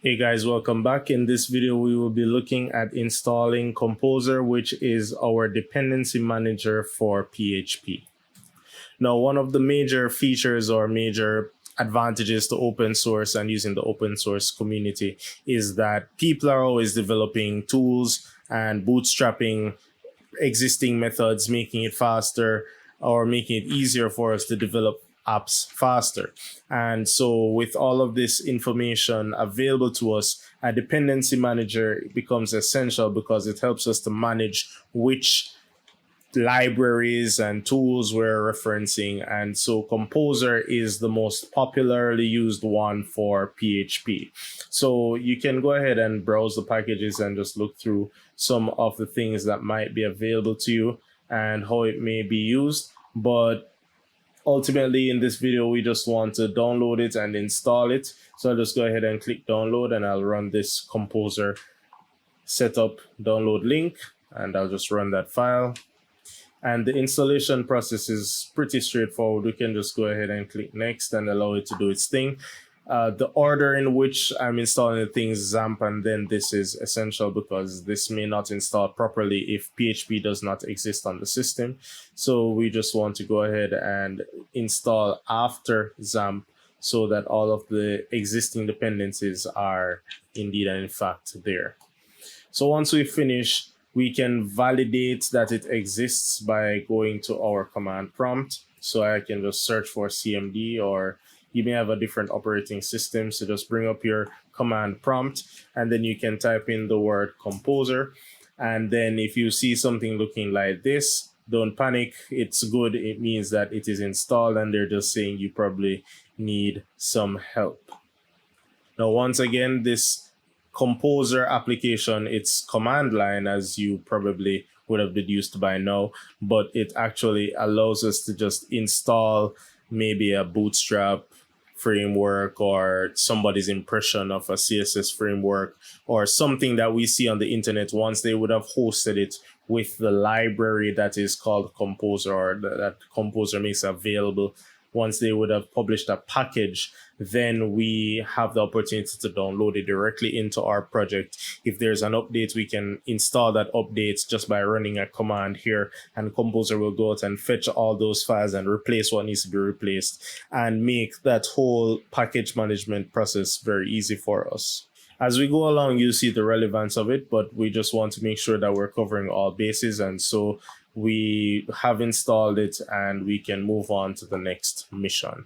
Hey guys, welcome back. In this video, we will be looking at installing Composer, which is our dependency manager for PHP. Now, one of the major features or major advantages to open source and using the open source community is that people are always developing tools and bootstrapping existing methods, making it faster or making it easier for us to develop apps faster. And so with all of this information available to us, a dependency manager becomes essential because it helps us to manage which libraries and tools we're referencing. And so Composer is the most popularly used one for PHP. So you can go ahead and browse the packages and just look through some of the things that might be available to you and how it may be used. But ultimately in this video, we just want to download it and install it. So I'll just go ahead and click download and I'll run this Composer setup download link and I'll just run that file. And the installation process is pretty straightforward. We can just go ahead and click next and allow it to do its thing. The order in which I'm installing the things, XAMPP, and then this is essential because this may not install properly if PHP does not exist on the system. So we just want to go ahead and install after XAMPP so that all of the existing dependencies are indeed and in fact there. So once we finish, we can validate that it exists by going to our command prompt. So I can just search for CMD, or you may have a different operating system. So just bring up your command prompt and then you can type in the word Composer. And then if you see something looking like this, don't panic. It's good. It means that it is installed and they're just saying you probably need some help. Now, once again, this Composer application, it's command line, as you probably would have deduced by now, but it actually allows us to just install maybe a Bootstrap framework or somebody's impression of a CSS framework or something that we see on the internet once they would have hosted it with the library that is called Composer, or that Composer makes available. Once they would have published a package, then we have the opportunity to download it directly into our project. If there's an update, we can install that update just by running a command here, and Composer will go out and fetch all those files and replace what needs to be replaced and make that whole package management process very easy for us. As we go along, you see the relevance of it, but we just want to make sure that we're covering all bases. And so we have installed it and we can move on to the next mission.